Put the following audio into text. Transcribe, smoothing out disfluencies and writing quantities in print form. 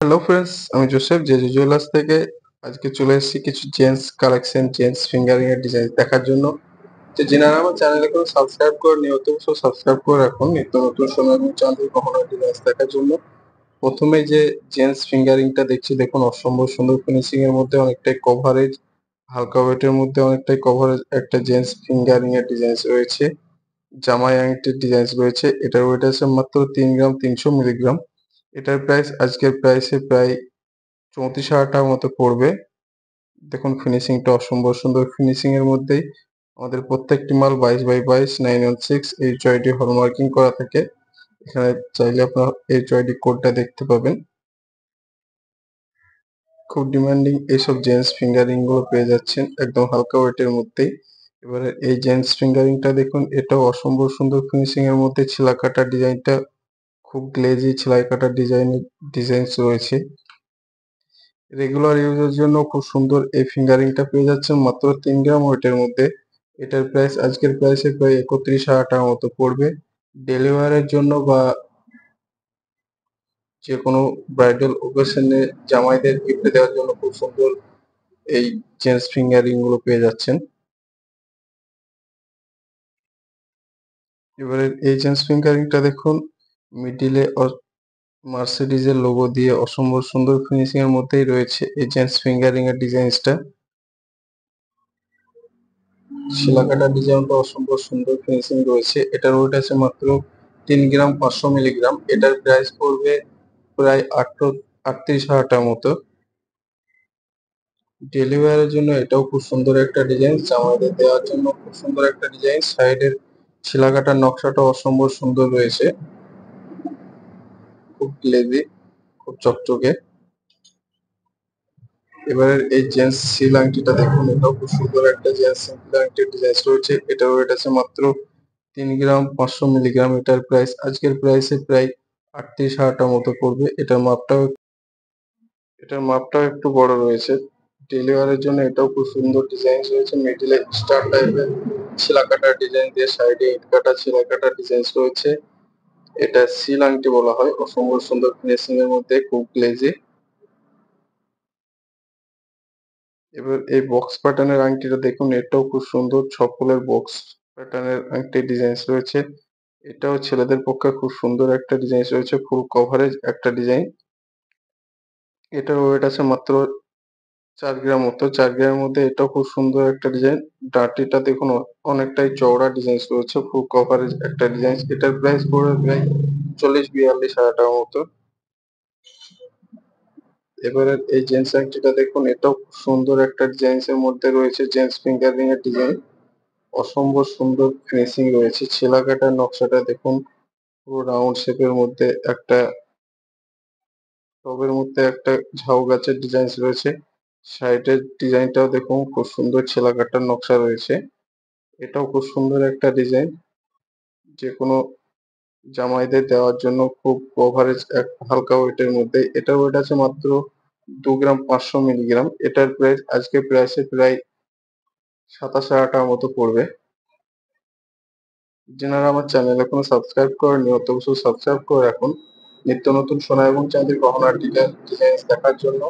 Hello friends, আমি Joseph JJ jewellers থেকে। আজকে চলে এসেছি কিছু জেন্টস কালেকশন, জেন্টস ফিঙ্গারিং এর ডিজাইন দেখার জন্য। তো যিনারা আমার চ্যানেল এখনো সাবস্ক্রাইব করেনি অবশ্যই সাবস্ক্রাইব করে রাখুন নিত্য নতুন সোনা এবং চাঁদির গহনার ডিজাইন দেখার জন্য। প্রথমে যে জেন্টস ফিঙ্গারিংটা দেখছি দেখুন, অসম্ভব সুন্দর ফিনিশিং এর মধ্যে অনেকটাই কভারেজ, হালকা ওয়েটের মধ্যে অনেকটাই কভারেজ একটা জেন্টস ফিঙ্গারিং এর ডিজাইন রয়েছে। জামাই আংটির ডিজাইন রয়েছে। এটার ওয়েট আছে মাত্র 3 গ্রাম 300 মিলিগ্রাম। এটার প্রাইস আজকের প্রাইসে প্রায় 34,000 টাকার মতো পড়বে। দেখুন ফিনিশিংটা অসম্ভব সুন্দর। ফিনিশিং এর মধ্যেই আমাদের প্রত্যেকটি মাল 22/22 916 এইচইডি হলমার্কিং করা থাকে। এখানে চাইলে আপনার এইচইডি কোডটা দেখতে পাবেন। খুব ডিমান্ডিং এইসব জেন্টস ফিঙ্গারিং গুলো পেয়ে যাচ্ছেন একদম হালকা ওয়েটের মধ্যেই। এবারে এই জেন্টস ফিঙ্গারিংটা দেখুন, এটাও অসম্ভব সুন্দর ফিনিশিং এর মধ্যে। ছিলা কাটা ডিজাইনটা খুব গ্লেজি ছিলাই কাটা ডিজাইনস রয়েছে। রেগুলার ইউজের জন্য খুব সুন্দর এই ফিঙ্গারিংটা পেয়ে যাচ্ছেন মাত্র 3 গ্রাম ওয়েটের মধ্যে। এটার প্রাইস আজকের প্রাইসে প্রায় 31,000 টাকার মতো পড়বে। ডেলিভারের জন্য বা যে কোনো ব্রাইডাল ওকেশনে জামাইদের গিফট দেওয়ার জন্য খুব সুন্দর এই জেন্টস ফিঙ্গারিং গুলো পেয়ে যাচ্ছেন। এবারে এই জেন্টস ফিঙ্গারিংটা দেখুন, মিডিলে মার্সিডিজের লোগো দিয়ে অসম্ভব সুন্দর ফিনিশিং এর মধ্যেই রয়েছে এই জেন্টস ফিঙ্গারিং এর ডিজাইনসটা। শিলাকাটা ডিজাইনটা অসম্ভব সুন্দর ফিনিশিং রয়েছে। এটার ওয়েট আছে মাত্র 3 গ্রাম 500 মিলিগ্রাম। এটার প্রাইস পড়বে প্রায় 38,000 টাকার মতো। ডেলিভারির জন্য এটাও খুব সুন্দর একটা ডিজাইন, জামাইদের দেওয়ার জন্য খুব সুন্দর একটা ডিজাইন। সাইডের শিলাকাটার নকশাটা অসম্ভব সুন্দর রয়েছে, খুব গ্লেজি, খুব চকচকে। এবারের এই জেন্টস সিল আংটিটা দেখুন, এটাও খুব সুন্দর একটা জেন্টস সিল আংটির ডিজাইন রয়েছে। এটার ওয়েট আছে মাত্র 3 গ্রাম 500 মিলিগ্রাম। এটার প্রাইস আজকের প্রাইসে প্রায় 38,000 টাকার মতো পড়বে। এটার মাপটাও একটু বড় রয়েছে। ডেলিভারির জন্য এটাও খুব সুন্দর ডিজাইন রয়েছে। মিডিলে স্টার টাইপের ছিলা কাটা ডিজাইন দিয়ে সাইডে ইট কাটা ছিলা কাটা ডিজাইন রয়েছে। এটা সিল আংটি বলা হয়। অসম্ভব সুন্দর ফিনিশিং এর মধ্যে, খুব গ্লেজি। এবার এই বক্স প্যাটার্নের আংটিটা দেখুন, এটাও খুব সুন্দর। ছফুলের বক্স প্যাটার্নের আংটি ডিজাইন রয়েছে। এটাও ছেলেদের পক্ষে খুব সুন্দর একটা ডিজাইন রয়েছে, ফুল কভারেজ একটা ডিজাইন। এটার ওয়েট আছে মাত্র 4 গ্রাম মতো। 4 গ্রামের মধ্যে এটাও খুব সুন্দর একটা ডিজাইন। ডাটিটা দেখুন, অনেকটাই চওড়া ডিজাইন রয়েছে, ফুল কভারেজ একটা ডিজাইন। এটার প্রাইস পড়বে প্রায় 40-42 হাজার টাকার মতো। এবারে এই জেন্টস আংটিটা দেখুন, এটাও খুব সুন্দর একটা ডিজাইনস এর মধ্যে রয়েছে। জেন্টস ফিঙ্গারিং এর ডিজাইন, অসম্ভব সুন্দর ফিনিশিং রয়েছে। ছিলা কাটার নকশাটা দেখুন, পুরো রাউন্ড শেপের মধ্যে একটা টবের মধ্যে একটা ঝাউ গাছের ডিজাইন রয়েছে। সাইডের ডিজাইনটাও দেখুন, খুব সুন্দর ছিলা কাটার নকশা রয়েছে। এটাও খুব সুন্দর একটা ডিজাইন, যে কোনো জামাইদের দেওয়ার জন্য খুব কভারেজ এক হালকা ওয়েটের মধ্যে। এটার ওয়েট আছে মাত্র 2 গ্রাম 500 মিলিগ্রাম। এটার প্রাইস আজকে প্রাইসে প্রায় 27,000 টাকার মতো পড়বে। যারা আমার চ্যানেল এখনো সাবস্ক্রাইব করেনি অবশ্যই সাবস্ক্রাইব করে রাখুন নিত্য নতুন সোনা এবং চাঁদির গহনার ডিজাইন দেখার জন্য।